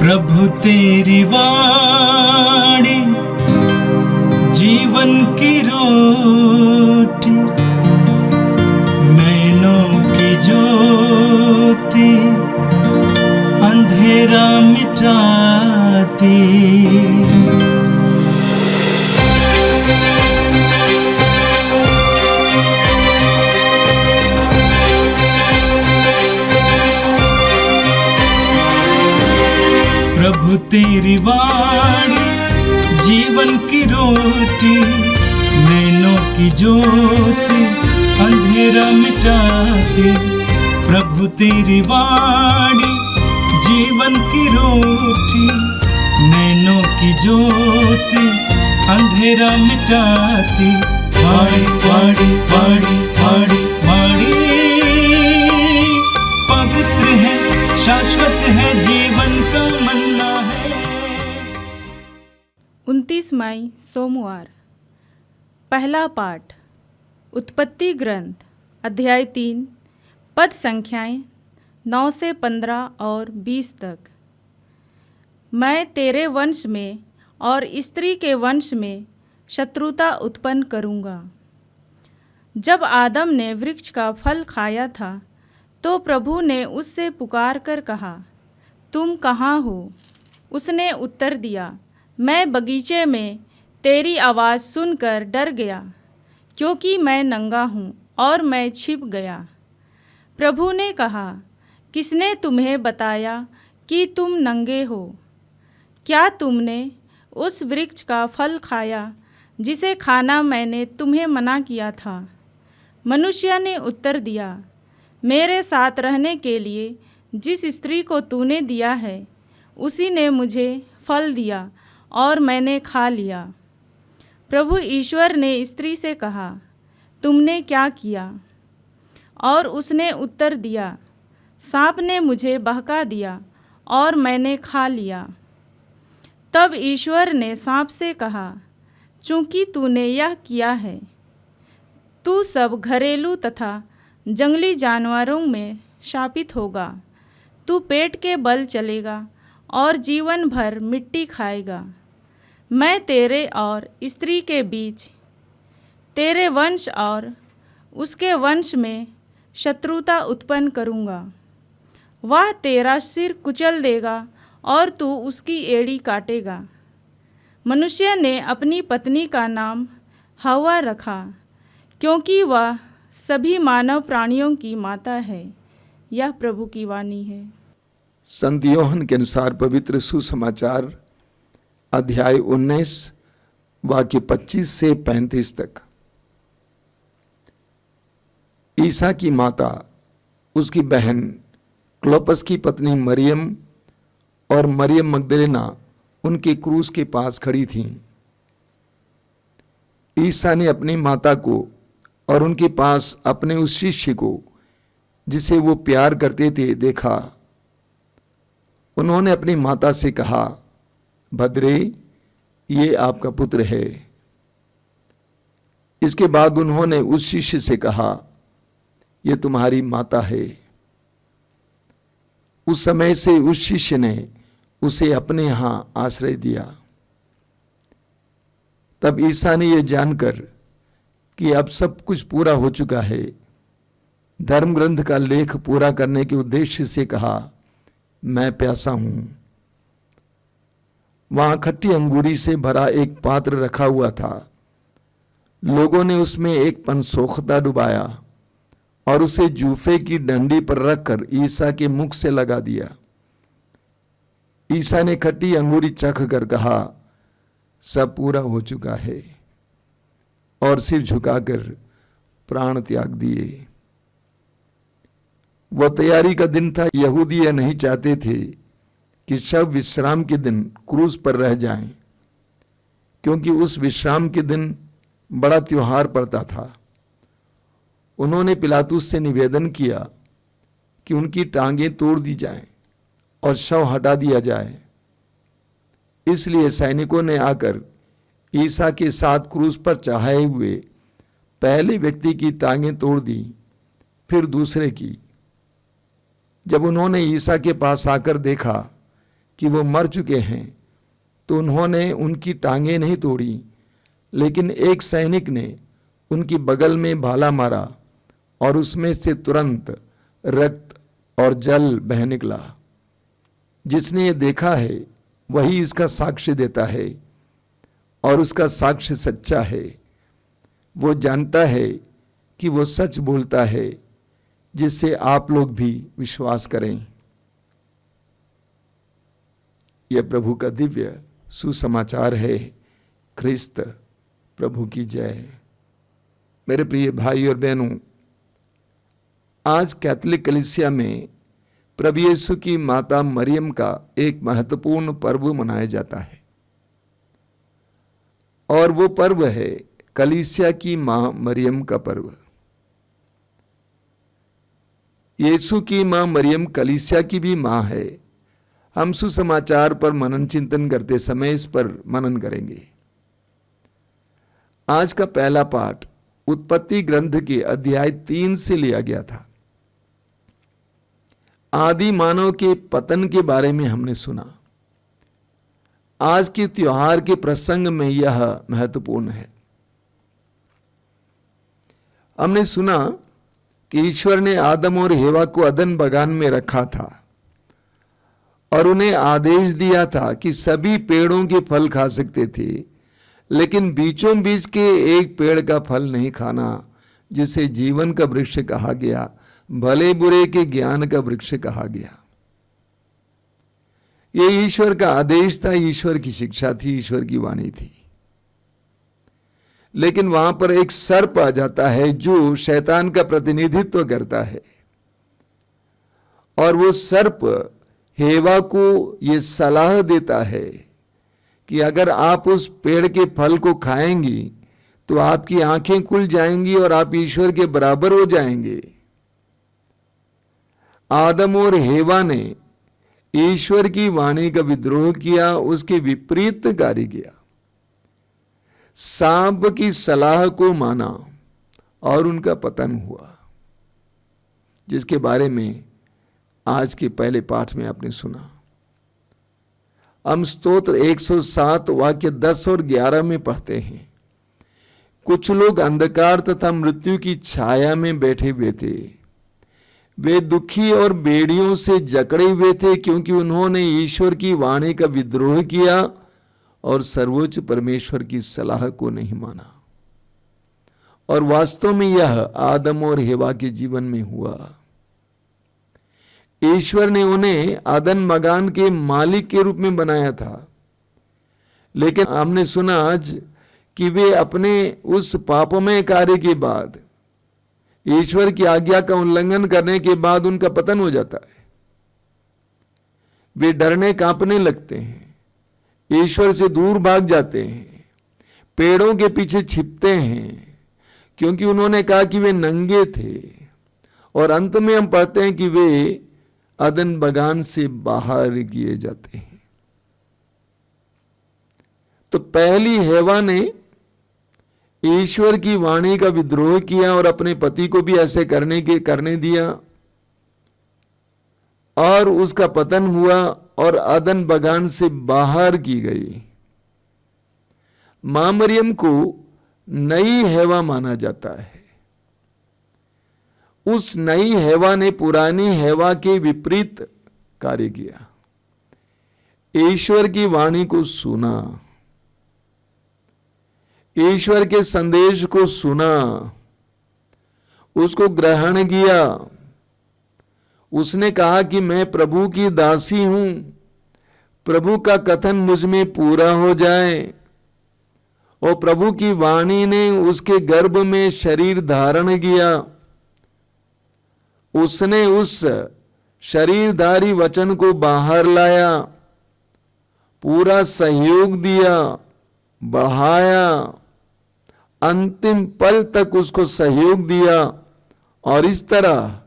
प्रभु तेरी वाणी जीवन की रोटी, नैनों की ज्योति अंधेरा मिटाती। प्रभु तेरी वाणी जीवन की रोटी, नैनों की ज्योति अंधेरा मिटाती। प्रभु तेरी वाणी जीवन की रोटी, नैनों की ज्योति अंधेरा मिटाती। वाणी वाणी वाणी वाणी वाणी पवित्र है, शाश्वत है, जीवन का मन्ना है। 29 मई सोमवार। पहला पाठ उत्पत्ति ग्रंथ अध्याय 3 पद संख्याएं 9 से 15 और 20 तक। मैं तेरे वंश में और स्त्री के वंश में शत्रुता उत्पन्न करूँगा। जब आदम ने वृक्ष का फल खाया था तो प्रभु ने उससे पुकार कर कहा, तुम कहाँ हो? उसने उत्तर दिया, मैं बगीचे में तेरी आवाज़ सुनकर डर गया, क्योंकि मैं नंगा हूँ और मैं छिप गया। प्रभु ने कहा, किसने तुम्हें बताया कि तुम नंगे हो? क्या तुमने उस वृक्ष का फल खाया जिसे खाना मैंने तुम्हें मना किया था? मनुष्य ने उत्तर दिया, मेरे साथ रहने के लिए जिस स्त्री को तूने दिया है उसी ने मुझे फल दिया और मैंने खा लिया। प्रभु ईश्वर ने स्त्री से कहा, तुमने क्या किया? और उसने उत्तर दिया, सांप ने मुझे बहका दिया और मैंने खा लिया। तब ईश्वर ने सांप से कहा, चूंकि तूने यह किया है, तू सब घरेलू तथा जंगली जानवरों में शापित होगा। तू पेट के बल चलेगा और जीवन भर मिट्टी खाएगा। मैं तेरे और स्त्री के बीच, तेरे वंश और उसके वंश में शत्रुता उत्पन्न करूँगा। वह तेरा सिर कुचल देगा और तू उसकी एड़ी काटेगा। मनुष्य ने अपनी पत्नी का नाम हव्वा रखा, क्योंकि वह सभी मानव प्राणियों की माता है। यह प्रभु की वाणी है। संत यूहन्ना के अनुसार पवित्र सुसमाचार अध्याय 19 वाक्य 25 से 35 तक। ईसा की माता, उसकी बहन क्लोपस की पत्नी मरियम और मरियम मगदलेना उनके क्रूस के पास खड़ी थीं। ईसा ने अपनी माता को और उनके पास अपने उस शिष्य को जिसे वो प्यार करते थे देखा। उन्होंने अपनी माता से कहा, भद्रे, ये आपका पुत्र है। इसके बाद उन्होंने उस शिष्य से कहा, ये तुम्हारी माता है। उस समय से उस शिष्य ने उसे अपने यहां आश्रय दिया। तब ईसा ने यह जानकर कि अब सब कुछ पूरा हो चुका है, धर्म ग्रंथ का लेख पूरा करने के उद्देश्य से कहा, मैं प्यासा हूं। वहां खट्टी अंगूरी से भरा एक पात्र रखा हुआ था। लोगों ने उसमें एक पनसोखता डुबाया और उसे जूफे की डंडी पर रखकर ईसा के मुख से लगा दिया। ईसा ने खट्टी अंगूरी चख कर कहा, सब पूरा हो चुका है, और सिर झुकाकर प्राण त्याग दिए। वह तैयारी का दिन था। यहूदी यह नहीं चाहते थे कि शव विश्राम के दिन क्रूस पर रह जाएं, क्योंकि उस विश्राम के दिन बड़ा त्योहार पड़ता था। उन्होंने पिलातुस से निवेदन किया कि उनकी टांगें तोड़ दी जाएं और शव हटा दिया जाए। इसलिए सैनिकों ने आकर ईसा के साथ क्रूस पर चढ़ाए हुए पहले व्यक्ति की टांगें तोड़ दी, फिर दूसरे की। जब उन्होंने ईसा के पास आकर देखा कि वो मर चुके हैं तो उन्होंने उनकी टांगें नहीं तोड़ी, लेकिन एक सैनिक ने उनकी बगल में भाला मारा और उसमें से तुरंत रक्त और जल बह निकला। जिसने ये देखा है वही इसका साक्ष्य देता है और उसका साक्ष्य सच्चा है। वो जानता है कि वो सच बोलता है, जिससे आप लोग भी विश्वास करें। यह प्रभु का दिव्य सुसमाचार है। ख्रिस्त प्रभु की जय। मेरे प्रिय भाई और बहनों, आज कैथोलिक कलीसिया में प्रभु यीशु की माता मरियम का एक महत्वपूर्ण पर्व मनाया जाता है, और वो पर्व है कलीसिया की मां मरियम का पर्व। यीशु की मां मरियम कलीसिया की भी मां है। हम सुसमाचार पर मनन चिंतन करते समय इस पर मनन करेंगे। आज का पहला पाठ उत्पत्ति ग्रंथ के अध्याय 3 से लिया गया था। आदि मानव के पतन के बारे में हमने सुना। आज के त्योहार के प्रसंग में यह महत्वपूर्ण है। हमने सुना कि ईश्वर ने आदम और हेवा को अदन बगान में रखा था और उन्हें आदेश दिया था कि सभी पेड़ों के फल खा सकते थे, लेकिन बीचों बीच के एक पेड़ का फल नहीं खाना, जिसे जीवन का वृक्ष कहा गया, भले बुरे के ज्ञान का वृक्ष कहा गया। यह ईश्वर का आदेश था, ईश्वर की शिक्षा थी, ईश्वर की वाणी थी। लेकिन वहां पर एक सर्प आ जाता है जो शैतान का प्रतिनिधित्व करता है, और वो सर्प हेवा को ये सलाह देता है कि अगर आप उस पेड़ के फल को खाएंगी तो आपकी आंखें खुल जाएंगी और आप ईश्वर के बराबर हो जाएंगे। आदम और हेवा ने ईश्वर की वाणी का विद्रोह किया, उसके विपरीत कार्य किया, सांप की सलाह को माना और उनका पतन हुआ, जिसके बारे में आज के पहले पाठ में आपने सुना। हम स्तोत्र 107 वाक्य 10 और 11 में पढ़ते हैं, कुछ लोग अंधकार तथा मृत्यु की छाया में बैठे हुए थे। वे दुखी और बेड़ियों से जकड़े हुए थे, क्योंकि उन्होंने ईश्वर की वाणी का विद्रोह किया और सर्वोच्च परमेश्वर की सलाह को नहीं माना। और वास्तव में यह आदम और हेवा के जीवन में हुआ। ईश्वर ने उन्हें अदन बगान के मालिक के रूप में बनाया था, लेकिन हमने सुना आज कि वे अपने उस पापमय कार्य के बाद, ईश्वर की आज्ञा का उल्लंघन करने के बाद उनका पतन हो जाता है। वे डरने कांपने लगते हैं, ईश्वर से दूर भाग जाते हैं, पेड़ों के पीछे छिपते हैं, क्योंकि उन्होंने कहा कि वे नंगे थे। और अंत में हम पढ़ते हैं कि वे अदन बगान से बाहर किए जाते हैं। तो पहली हेवा ने ईश्वर की वाणी का विद्रोह किया और अपने पति को भी ऐसे करने दिया, और उसका पतन हुआ और अदन बगान से बाहर की गई। मां मरियम को नई हेवा माना जाता है। उस नई हेवा ने पुरानी हेवा के विपरीत कार्य किया, ईश्वर की वाणी को सुना, ईश्वर के संदेश को सुना, उसको ग्रहण किया। उसने कहा कि मैं प्रभु की दासी हूं, प्रभु का कथन मुझ में पूरा हो जाए। और प्रभु की वाणी ने उसके गर्भ में शरीर धारण किया। उसने उस शरीरधारी वचन को बाहर लाया, पूरा सहयोग दिया, बढ़ाया, अंतिम पल तक उसको सहयोग दिया, और इस तरह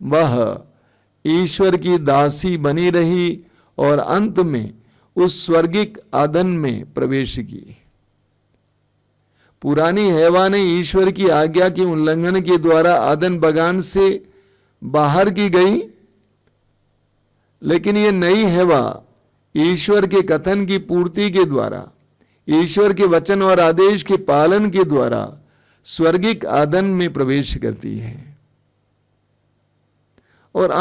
वह ईश्वर की दासी बनी रही और अंत में उस स्वर्गिक अदन में प्रवेश की। पुरानी हेवा ने ईश्वर की आज्ञा के उल्लंघन के द्वारा अदन बगान से बाहर की गई, लेकिन ये नई हेवा ईश्वर के कथन की पूर्ति के द्वारा, ईश्वर के वचन और आदेश के पालन के द्वारा स्वर्गिक आदन में प्रवेश करती है। और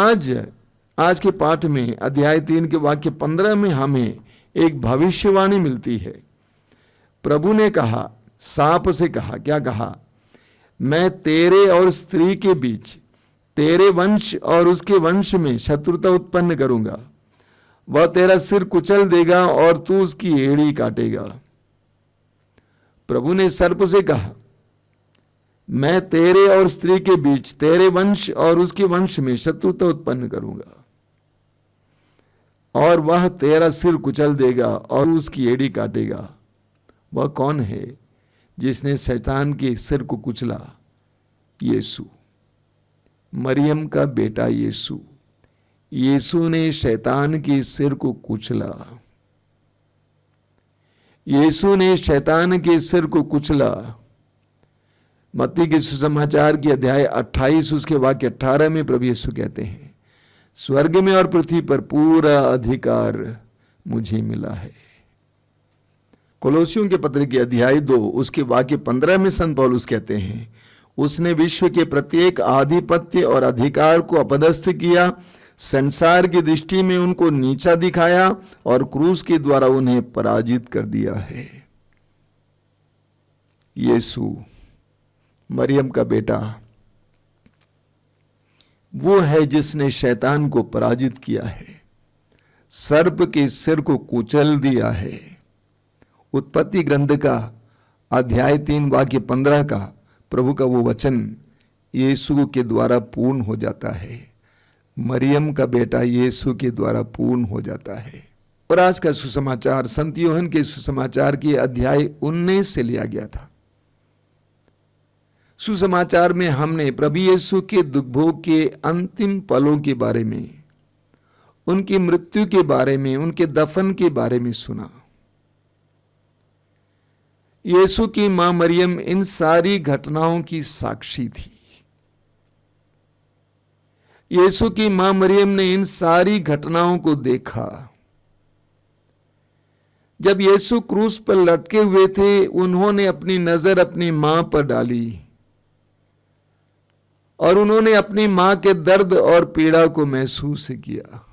आज के पाठ में अध्याय 3 के वाक्य 15 में हमें एक भविष्यवाणी मिलती है। प्रभु ने कहा, सांप से कहा, क्या कहा? मैं तेरे और स्त्री के बीच, तेरे वंश और उसके वंश में शत्रुता उत्पन्न करूंगा। वह तेरा सिर कुचल देगा और तू उसकी एड़ी काटेगा। प्रभु ने सर्प से कहा, मैं तेरे और स्त्री के बीच, तेरे वंश और उसके वंश में शत्रुता उत्पन्न करूंगा और वह तेरा सिर कुचल देगा और उसकी एड़ी काटेगा। वह कौन है जिसने शैतान के सिर को कुचला? यीशु, मरियम का बेटा यीशु। यीशु ने शैतान के सिर को कुचला। यीशु ने शैतान के सिर को कुचला। मत्ती के सुसमाचार के अध्याय 28 उसके वाक्य 18 में प्रभु यीशु कहते हैं, स्वर्ग में और पृथ्वी पर पूरा अधिकार मुझे मिला है। कोलोसियों के पत्र के अध्याय 2 उसके वाक्य 15 में संत पौलुस कहते हैं, उसने विश्व के प्रत्येक आधिपत्य और अधिकार को अपदस्थ किया, संसार की दृष्टि में उनको नीचा दिखाया और क्रूस के द्वारा उन्हें पराजित कर दिया है। यीशु, मरियम का बेटा, वो है जिसने शैतान को पराजित किया है, सर्प के सिर को कुचल दिया है। उत्पत्ति ग्रंथ का अध्याय 3 वाक्य 15 का प्रभु का वो वचन यीशु के द्वारा पूर्ण हो जाता है। मरियम का बेटा यीशु के द्वारा पूर्ण हो जाता है। और आज का सुसमाचार संत यूहन्ना के सुसमाचार के अध्याय 19 से लिया गया था। सुसमाचार में हमने प्रभु यीशु के दुख भोग के अंतिम पलों के बारे में, उनकी मृत्यु के बारे में, उनके दफन के बारे में सुना। यीशु की मां मरियम इन सारी घटनाओं की साक्षी थी। यीशु की मां मरियम ने इन सारी घटनाओं को देखा। जब यीशु क्रूस पर लटके हुए थे, उन्होंने अपनी नजर अपनी मां पर डाली और उन्होंने अपनी मां के दर्द और पीड़ा को महसूस किया।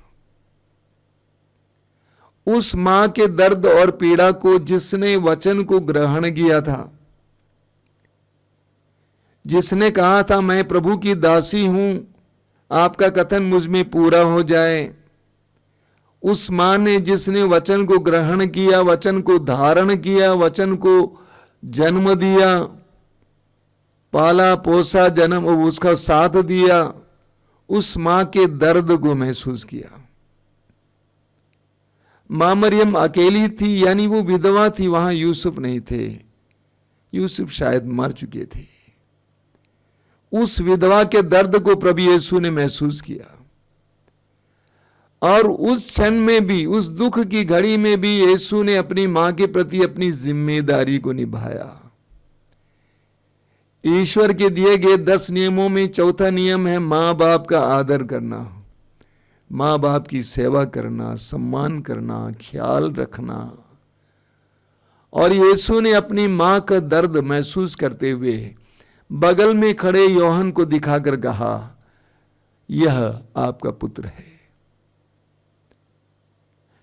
उस मां के दर्द और पीड़ा को जिसने वचन को ग्रहण किया था, जिसने कहा था मैं प्रभु की दासी हूं, आपका कथन मुझ में पूरा हो जाए, उस मां ने जिसने वचन को ग्रहण किया, वचन को धारण किया, वचन को जन्म दिया, पाला पोसा, जन्म उसका साथ दिया, उस मां के दर्द को महसूस किया। मां मरियम अकेली थी, यानी वो विधवा थी। वहां यूसुफ नहीं थे, यूसुफ शायद मर चुके थे। उस विधवा के दर्द को प्रभु यीशु ने महसूस किया और उस क्षण में भी, उस दुख की घड़ी में भी यीशु ने अपनी मां के प्रति अपनी जिम्मेदारी को निभाया। ईश्वर के दिए गए 10 नियमों में चौथा नियम है मां बाप का आदर करना, मां बाप की सेवा करना, सम्मान करना, ख्याल रखना। और यीशु ने अपनी मां का दर्द महसूस करते हुए बगल में खड़े यूहन्ना को दिखाकर कहा, यह आपका पुत्र है,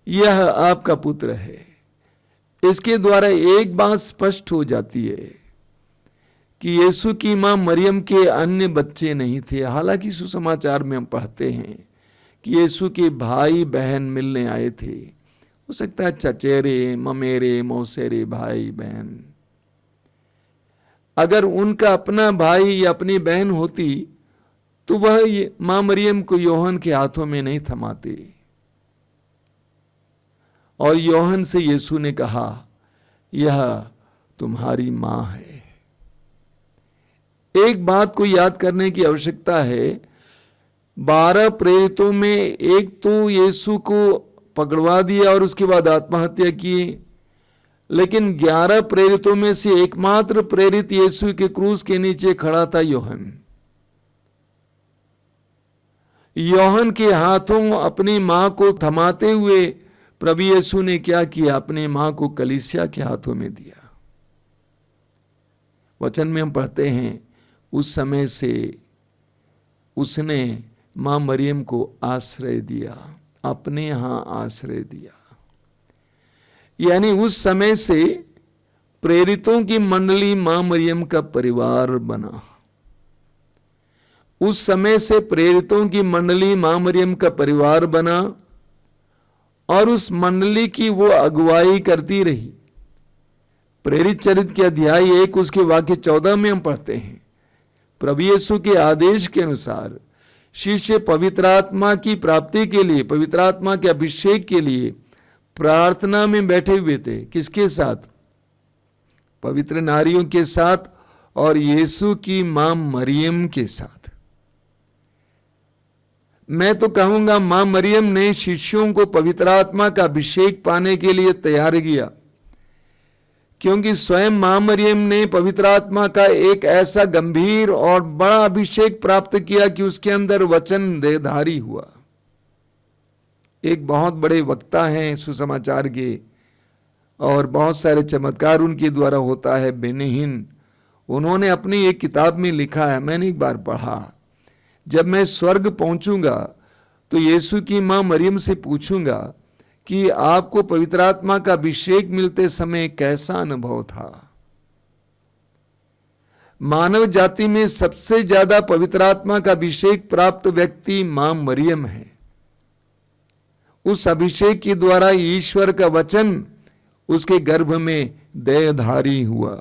यह आपका पुत्र है। इसके द्वारा एक बात स्पष्ट हो जाती है कि यीशु की मां मरियम के अन्य बच्चे नहीं थे। हालांकि सुसमाचार में हम पढ़ते हैं कि यीशु के भाई बहन मिलने आए थे। हो सकता है चचेरे, ममेरे, मौसेरे भाई बहन। अगर उनका अपना भाई या अपनी बहन होती तो वह मां मरियम को यूहन्ना के हाथों में नहीं थमाते। और यूहन्ना से यीशु ने कहा, यह तुम्हारी मां है। एक बात को याद करने की आवश्यकता है, 12 प्रेरितों में एक तो यीशु को पकड़वा दिया और उसके बाद आत्महत्या की, लेकिन 11 प्रेरितों में से एकमात्र प्रेरित यीशु के क्रूस के नीचे खड़ा था यूहन्ना। यूहन्ना के हाथों अपनी मां को थमाते हुए प्रभु यीशु ने क्या किया, अपने मां को कलीसिया के हाथों में दिया। वचन में हम पढ़ते हैं, उस समय से उसने मां मरियम को आश्रय दिया, अपने यहां आश्रय दिया। यानी उस समय से प्रेरितों की मंडली मां मरियम का परिवार बना। उस समय से प्रेरितों की मंडली मां मरियम का परिवार बना और उस मंडली की वो अगुवाई करती रही। प्रेरित चरित्र के अध्याय 1 उसके वाक्य 14 में हम पढ़ते हैं, प्रभु यीशु के आदेश के अनुसार शिष्य पवित्र आत्मा की प्राप्ति के लिए, पवित्र आत्मा के अभिषेक के लिए प्रार्थना में बैठे हुए थे। किसके साथ? पवित्र नारियों के साथ और यीशु की मां मरियम के साथ। मैं तो कहूंगा मां मरियम ने शिष्यों को पवित्र आत्मा का अभिषेक पाने के लिए तैयार किया, क्योंकि स्वयं मां मरियम ने पवित्र आत्मा का एक ऐसा गंभीर और बड़ा अभिषेक प्राप्त किया कि उसके अंदर वचन देहधारी हुआ। एक बहुत बड़े वक्ता हैं सुसमाचार के और बहुत सारे चमत्कार उनके द्वारा होता है, बेनिहिन। उन्होंने अपनी एक किताब में लिखा है, मैंने एक बार पढ़ा, जब मैं स्वर्ग पहुंचूंगा तो यीशु की मां मरियम से पूछूंगा कि आपको पवित्र आत्मा का अभिषेक मिलते समय कैसा अनुभव था। मानव जाति में सबसे ज्यादा पवित्र आत्मा का अभिषेक प्राप्त व्यक्ति मां मरियम है। उस अभिषेक के द्वारा ईश्वर का वचन उसके गर्भ में देहधारी हुआ।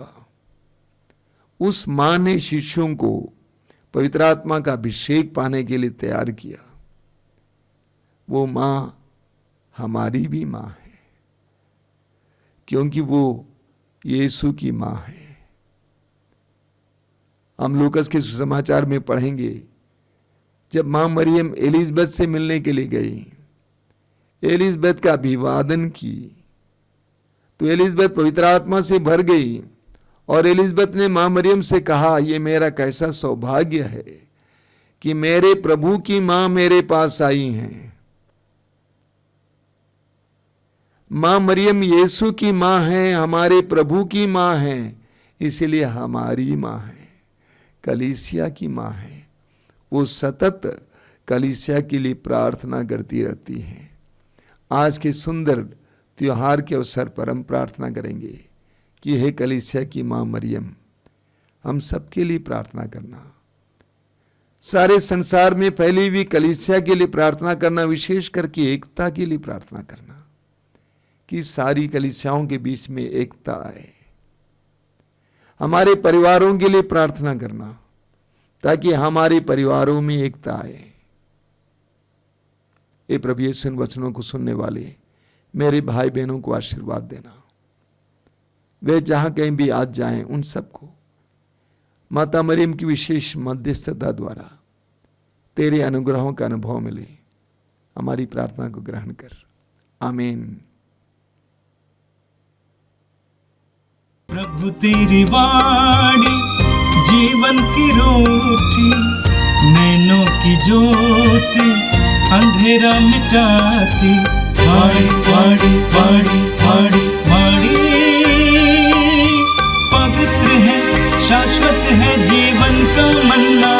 उस मां ने शिष्यों को पवित्र आत्मा का अभिषेक पाने के लिए तैयार किया। वो मां हमारी भी मां है, क्योंकि वो यीशु की मां है। हम लूकस के सुसमाचार में पढ़ेंगे, जब मां मरियम एलिजबेथ से मिलने के लिए गई, एलिजबेथ का अभिवादन की, तो एलिजबेथ पवित्र आत्मा से भर गई और एलिजबेथ ने मां मरियम से कहा, ये मेरा कैसा सौभाग्य है कि मेरे प्रभु की मां मेरे पास आई हैं। मां मरियम यीशु की मां है, हमारे प्रभु की मां है, इसलिए हमारी मां है, कलीसिया की मां है। वो सतत कलीसिया के लिए प्रार्थना करती रहती है। आज के सुंदर त्योहार के अवसर पर हम प्रार्थना करेंगे कि हे कलीसिया की मां मरियम, हम सबके लिए प्रार्थना करना, सारे संसार में फैली हुई कलीसिया के लिए प्रार्थना करना, विशेष करके एकता के लिए प्रार्थना करना कि सारी कलीसियाओं के बीच में एकता आए। हमारे परिवारों के लिए प्रार्थना करना ताकि हमारे परिवारों में एकता आए। ये प्रभु यीशु इन वचनों को सुनने वाले मेरे भाई बहनों को आशीर्वाद देना। वे जहां कहीं भी आज जाएं, उन सबको माता मरियम की विशेष मध्यस्थता द्वारा तेरे अनुग्रहों का अनुभव मिले। हमारी प्रार्थना को ग्रहण कर, आमीन। प्रभु तेरी वाणी जीवन की रोटी, नैनों की ज्योति अंधेरा मिटाती। वाणी वाणी वाणी वाणी वाणी पवित्र है, शाश्वत है, जीवन का मन्ना